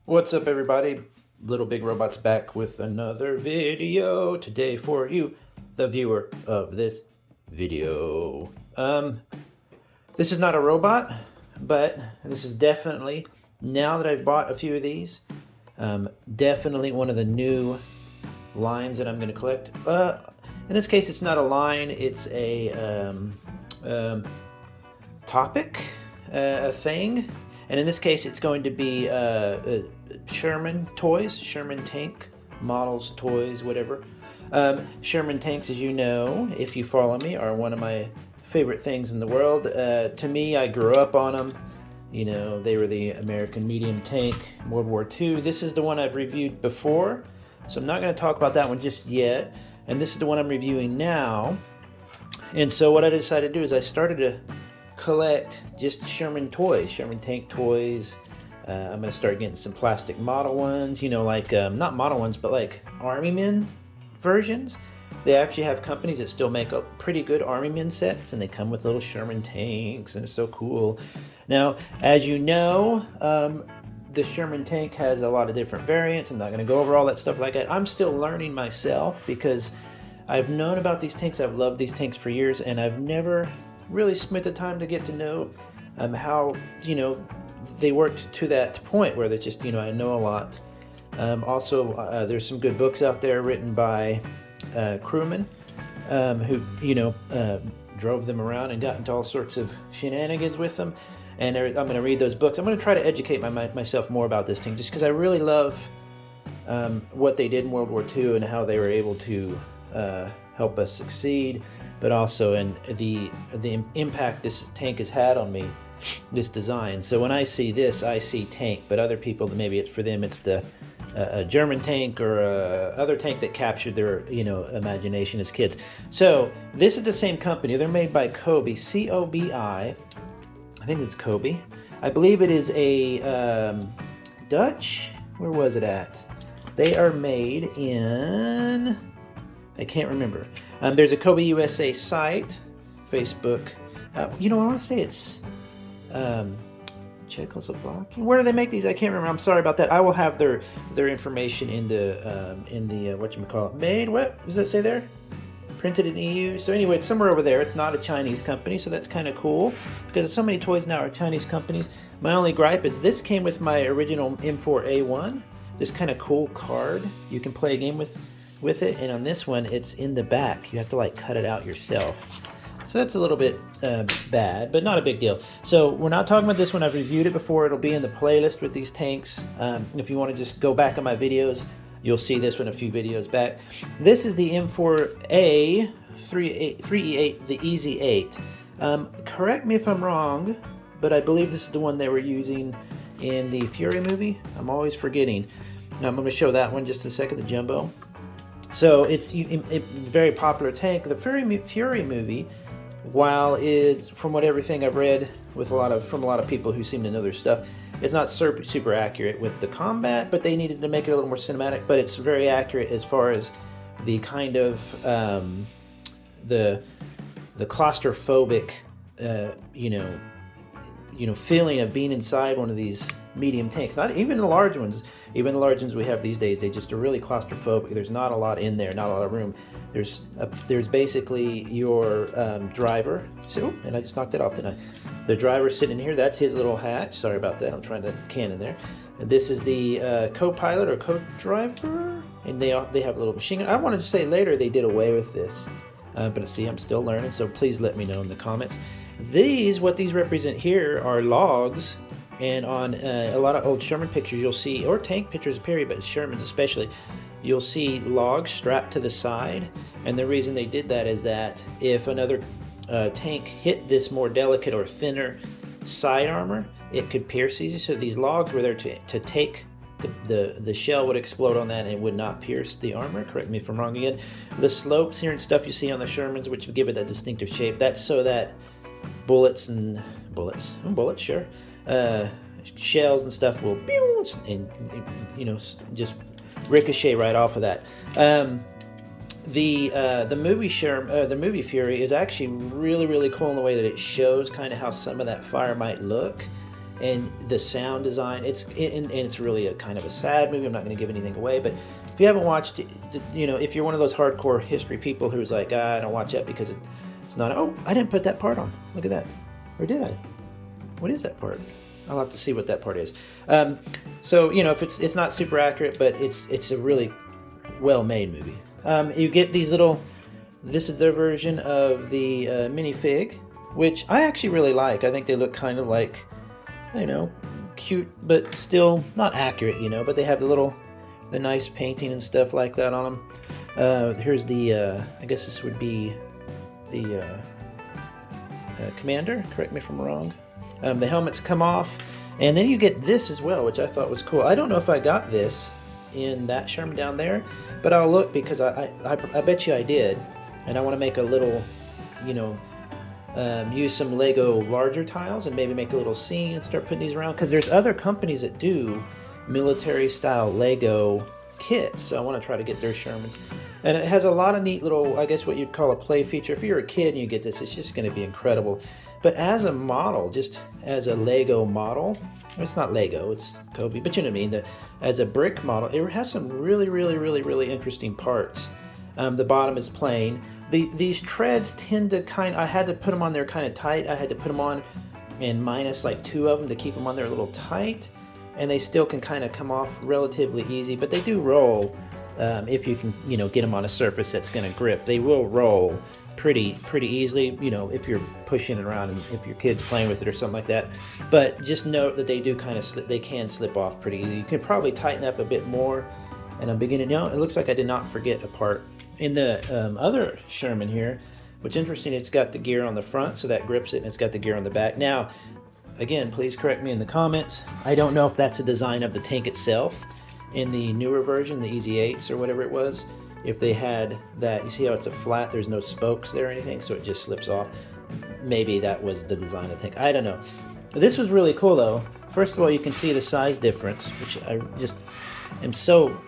What's up, everybody? Little Big Robot's back with another video today for you, the viewer of this video. This is not a robot, but this is definitely, now that I've bought a few of these, definitely one of the new lines that I'm going to collect. In this case, it's not a line, it's a topic, a thing. And in this case, it's going to be Sherman toys, Sherman tank models, toys, whatever. Sherman tanks, as you know, if you follow me, are one of my favorite things in the world. To me, I grew up on them. You know, they were the American medium tank, World War II. This is the one I've reviewed before, so I'm not going to talk about that one just yet. And this is the one I'm reviewing now. And so what I decided to do is I started to collect just Sherman toys, Sherman tank toys. I'm gonna start getting some plastic model ones, you know, like not model ones, but like Army Men versions. They actually have companies that still make a pretty good Army Men sets, and they come with little Sherman tanks, and it's so cool. Now, as you know, the Sherman tank has a lot of different variants. I'm not gonna go over all that stuff like that. I'm still learning myself because I've known about these tanks. I've loved these tanks for years, and I've never really spent the time to get to know how, you know, they worked to that point where they just, you know, I know a lot. Also, there's some good books out there written by crewmen who, you know, drove them around and got into all sorts of shenanigans with them. And I'm going to read those books. I'm going to try to educate myself more about this thing, just because I really love what they did in World War II and how they were able to help us succeed, but also in the impact this tank has had on me, this design. So when I see this, I see tank, but other people, maybe it's for them, it's the a German tank or other tank that captured their, you know, imagination as kids. So this is the same company. They're made by Cobi, C-O-B-I. I think it's Cobi. I believe it is a Dutch. Where was it at? They are made in, I can't remember. There's a Kobe USA site, Facebook. You know, I want to say it's Czechoslovakia. Where do they make these? I can't remember. I'm sorry about that. I will have their information in the whatchamacallit. Made, what does that say there? Printed in EU. So anyway, it's somewhere over there. It's not a Chinese company, so that's kind of cool because so many toys now are Chinese companies. My only gripe is this came with my original M4A1. This kind of cool card. You can play a game with it, and on this one it's in the back. You have to like cut it out yourself, so that's a little bit bad, but not a big deal. So we're not talking about this one. I've reviewed it before. It'll be in the playlist with these tanks. If you want to just go back on my videos, you'll see this one a few videos back. This is the M4A 3E8, the Easy 8. Correct me if I'm wrong, but I believe this is the one they were using in the Fury movie. I'm always forgetting. Now I'm going to show that one just a second, the Jumbo. So it's a very popular tank. The Fury movie, while it's, from what everything I've read with from a lot of people who seem to know their stuff, it's not super accurate with the combat, but they needed to make it a little more cinematic. But it's very accurate as far as the kind of the claustrophobic feeling of being inside one of these medium tanks. Not even the large ones. Even the large ones we have these days, they just are really claustrophobic. There's not a lot in there, not a lot of room. There's basically your driver. So, and I just knocked it off, didn't I? The driver sitting here, that's his little hatch. Sorry about that, I'm trying to cannon there. And this is the co-pilot or co-driver, and they have a little machine gun. I wanted to say later they did away with this, but see, I'm still learning, so please let me know in the comments. What these represent here are logs. And on a lot of old Sherman pictures, you'll see, or tank pictures, period, but Sherman's especially, you'll see logs strapped to the side. And the reason they did that is that if another tank hit this more delicate or thinner side armor, it could pierce these. So these logs were there to take the shell would explode on that and it would not pierce the armor. Correct me if I'm wrong again. The slopes here and stuff you see on the Shermans, which give it that distinctive shape, that's so that bullets, sure. Shells and stuff will and you know, just ricochet right off of that. The movie Fury is actually really cool in the way that it shows kind of how some of that fire might look. and the sound design. And it's really a kind of a sad movie. I'm not going to give anything away, but if you haven't watched it, you know, if you're one of those hardcore history people who's like, I don't watch it because it's not. Oh, I didn't put that part on. Look at that. Or did I? What is that part? I'll have to see what that part is. So you know, if it's not super accurate, but it's a really well-made movie. You get these little. This is their version of the minifig, which I actually really like. I think they look kind of like, you know, cute, but still not accurate, you know. But they have the nice painting and stuff like that on them. Here's the, I guess this would be the commander. Correct me if I'm wrong. The helmets come off, and then you get this as well, which I thought was cool. I don't know if I got this in that Sherman down there, but I'll look because I bet you I did. And I want to make a little, you know, use some Lego larger tiles and maybe make a little scene and start putting these around. Because there's other companies that do military style Lego kits. So I want to try to get their Shermans. And it has a lot of neat little, I guess what you'd call a play feature. If you're a kid and you get this, it's just going to be incredible. But as a model, just as a Lego model, it's not Lego, it's Cobi, but you know what I mean. As a brick model, it has some really interesting parts. The bottom is plain. These treads tend to I had to put them on there kind of tight. I had to put them on and minus like 2 of them to keep them on there a little tight. And they still can kind of come off relatively easy, but they do roll if you can, you know, get them on a surface that's going to grip. They will roll pretty easily, you know, if you're pushing it around and if your kid's playing with it or something like that. But just note that they do kind of they can slip off pretty easy. You can probably tighten up a bit more. And I'm beginning, you know, it looks like I did not forget a part. In the other Sherman here, what's interesting, it's got the gear on the front, so that grips it, and it's got the gear on the back. Now, again, please correct me in the comments. I don't know if that's a design of the tank itself in the newer version, the Easy 8s or whatever it was. If they had that, you see how it's a flat, there's no spokes there or anything, so it just slips off. Maybe that was the design of the tank. I don't know. This was really cool, though. First of all, you can see the size difference, which I just am so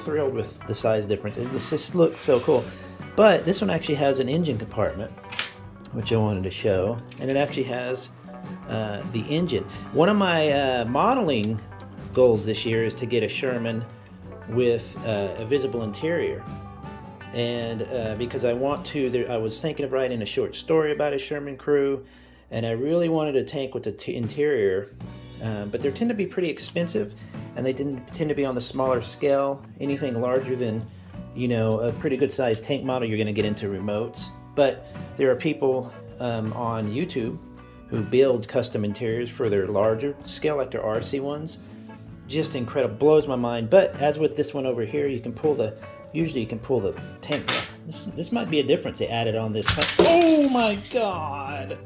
thrilled with the size difference. This just looks so cool. But this one actually has an engine compartment, which I wanted to show, and it actually has the engine. One of my modeling goals this year is to get a Sherman with a visible interior, and because I want to, I was thinking of writing a short story about a Sherman crew, and I really wanted a tank with the interior, but they tend to be pretty expensive. And they tend to be on the smaller scale. Anything larger than, you know, a pretty good sized tank model, you're going to get into remotes. But there are people on YouTube who build custom interiors for their larger scale, like their RC ones. Just incredible, blows my mind. But as with this one over here, you can pull usually you can pull the tank. This might be a difference they added on this. Oh my God!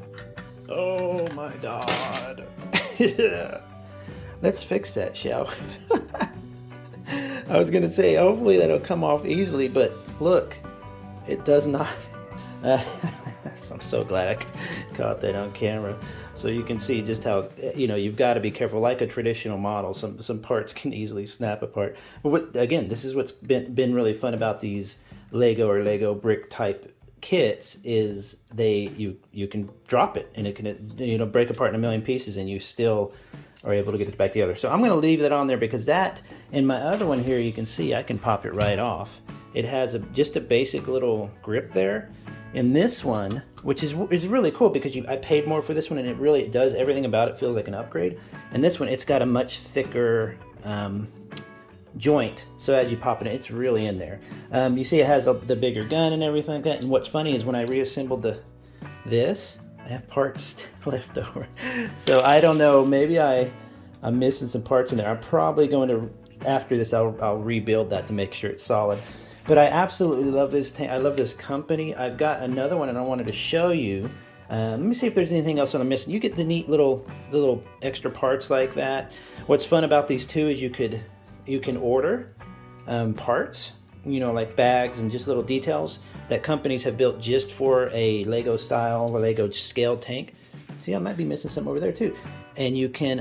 Oh my God! Let's fix that, shall we? I was going to say, hopefully that'll come off easily, but look, it does not. I'm so glad I caught that on camera. So you can see just how, you know, you've got to be careful. Like a traditional model, some parts can easily snap apart. But again, this is what's been really fun about these Lego or Lego brick type kits is you can drop it and it can, you know, break apart in a million pieces and you still are able to get it back together. So I'm going to leave that on there because that, in my other one here, you can see I can pop it right off. It has just a basic little grip there. In this one, which is really cool because I paid more for this one and it does, everything about it feels like an upgrade. And this one, it's got a much thicker joint, so as you pop it in, it's really in there. You see it has the bigger gun and everything like that. And what's funny is when I reassembled this, I have parts left over. So I don't know, maybe I'm missing some parts in there. I'm probably going to, after this, I'll rebuild that to make sure it's solid. But I absolutely love this tank. I love this company. I've got another one and I wanted to show you. Let me see if there's anything else that I'm missing. You get the neat little extra parts like that. What's fun about these two is you can order parts, you know, like bags and just little details that companies have built just for a Lego style or Lego scale tank. See, I might be missing something over there too. And you can,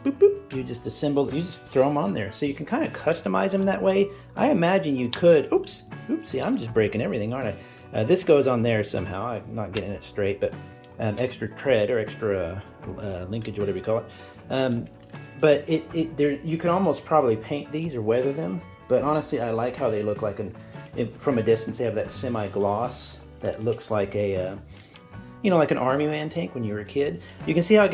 boop, boop, you just assemble, you just throw them on there. So you can kind of customize them that way. I imagine you could, see, I'm just breaking everything, aren't I? This goes on there somehow. I'm not getting it straight, but extra tread or extra linkage, whatever you call it. But you can almost probably paint these or weather them. But honestly, I like how they look like from a distance. They have that semi-gloss that looks like a, like an Army man tank when you were a kid. You can see how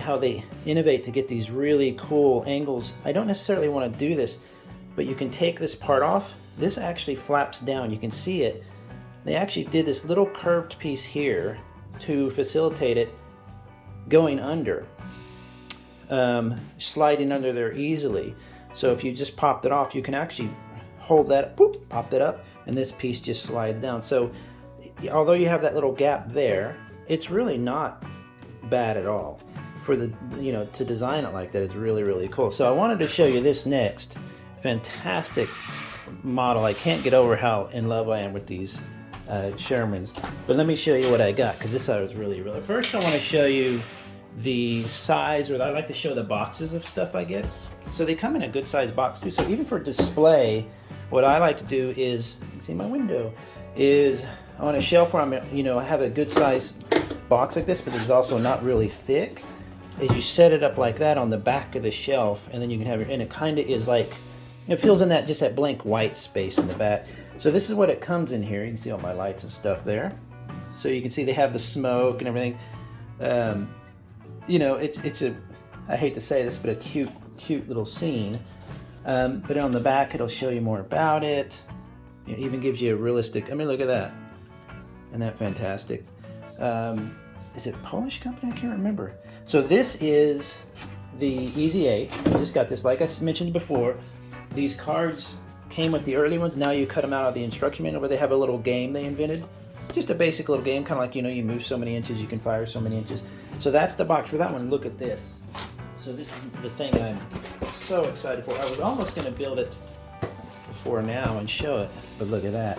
how they innovate to get these really cool angles. I don't necessarily want to do this, but you can take this part off. This actually flaps down. You can see it. They actually did this little curved piece here to facilitate it going under, sliding under there easily. So if you just popped it off, you can actually hold that, boop, pop that up, and this piece just slides down. So although you have that little gap there, it's really not bad at all. For the, to design it like that is really, really cool. So I wanted to show you this next fantastic model. I can't get over how in love I am with these Shermans. But let me show you what I got, because this I was really, really... First I want to show you the size, or I like to show the boxes of stuff I get. So they come in a good size box too. So even for display, what I like to do is, you can see my window, is on a shelf where I have a good size box like this, but it's also not really thick, is you set it up like that on the back of the shelf, and then you can have and it kind of is like, it fills in just that blank white space in the back. So this is what it comes in here. You can see all my lights and stuff there. So you can see they have the smoke and everything. It's a, I hate to say this, but a cute little scene. But on the back, it'll show you more about it. It even gives you a realistic, look at that. Isn't that fantastic? Is it a Polish company? I can't remember. So this is the Easy 8. I just got this, like I mentioned before. These cards came with the early ones. Now you cut them out of the instruction manual, where they have a little game they invented. Just a basic little game, kind of like, you move so many inches, you can fire so many inches. So that's the box for that one. Look at this. So this is the thing I'm so excited for. I was almost going to build it before now and show it, but look at that.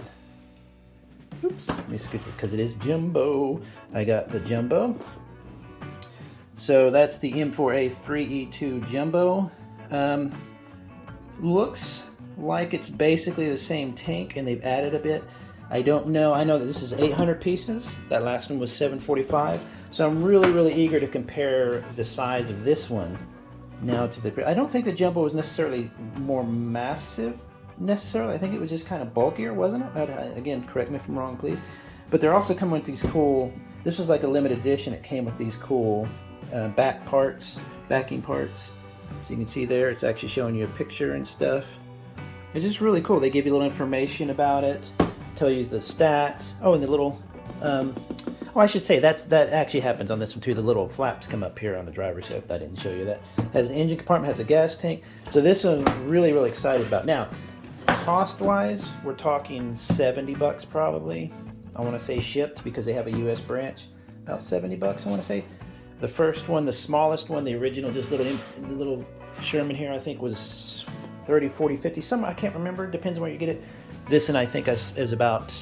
Oops, let me scoot it because it is jumbo. I got the jumbo. So that's the M4A3E2 jumbo. Looks like it's basically the same tank, and they've added a bit. I don't know. I know that this is 800 pieces. That last one was 745. So I'm really, really eager to compare the size of this one now to the... I don't think the jumbo was necessarily more massive, necessarily. I think it was just kind of bulkier, wasn't it? Again, correct me if I'm wrong, please. But they're also coming with these cool... This was like a limited edition. It came with these cool backing parts. So you can see there, it's actually showing you a picture and stuff. It's just really cool. They give you a little information about it, tell you the stats. Oh, and the little... I should say that actually happens on this one too. The little flaps come up here on the driver's side. I didn't show you that. Has an engine compartment, has a gas tank. So this one I'm really, really excited about. Now, cost-wise, we're talking $70 probably. I want to say shipped because they have a U.S. branch. About $70, I want to say. The first one, the smallest one, the original, just little Sherman here, I think was 30, 40, 50. Some I can't remember. Depends on where you get it. This one I think is about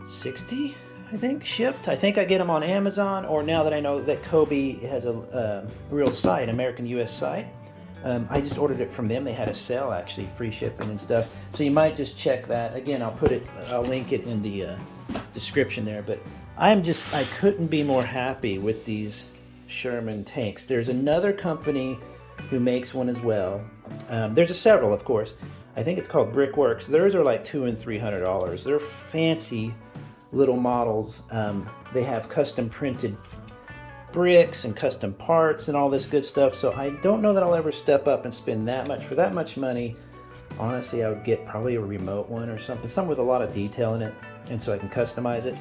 60. I think shipped. I think I get them on Amazon, or now that I know that Cobi has a real site, American US site, I just ordered it from them. They had a sale actually, free shipping and stuff. So you might just check that. Again, I'll link it in the description there. But I couldn't be more happy with these Sherman tanks. There's another company who makes one as well. There's several, of course. I think it's called Brickworks. Theirs are like $200 and $300. They're fancy little models. They have custom printed bricks and custom parts and all this good stuff. So I don't know that I'll ever step up and spend that much. For that much money, honestly, I would get probably a remote one or something with a lot of detail in it, and so I can customize it.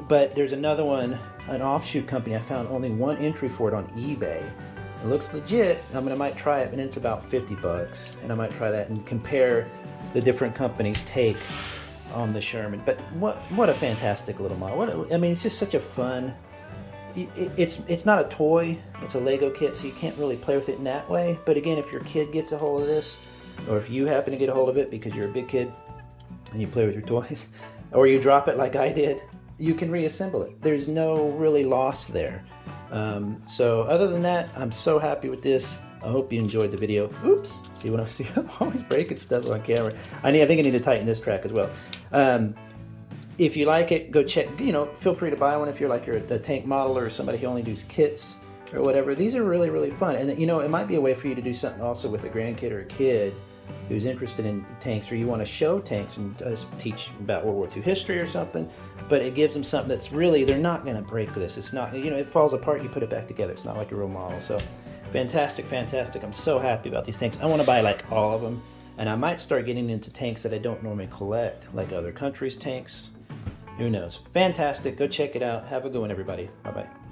But there's another one, an offshoot company. I found only one entry for it on eBay. It looks legit. I might try it, and it's about $50, and I might try that and compare the different companies' take on the Sherman. But what a fantastic little model. It's just such a fun... It's not a toy, it's a Lego kit, so you can't really play with it in that way. But again, if your kid gets a hold of this, or if you happen to get a hold of it because you're a big kid and you play with your toys, or you drop it like I did, you can reassemble it. There's no really loss there. So other than that, I'm so happy with this. I hope you enjoyed the video. Oops, see what I'm always breaking stuff on camera. I think I need to tighten this track as well. if you like it, go check, feel free to buy one if you're a tank modeler or somebody who only does kits or whatever. These are really, really fun. And it might be a way for you to do something also with a grandkid or a kid who's interested in tanks, or you want to show tanks and teach about World War II history or something, but it gives them something that's really, they're not going to break this. It's not, it falls apart, you put it back together. It's not like a real model. So fantastic, fantastic. I'm so happy about these tanks. I want to buy like all of them, and I might start getting into tanks that I don't normally collect, like other countries' tanks. Who knows? Fantastic. Go check it out. Have a good one, everybody. Bye-bye.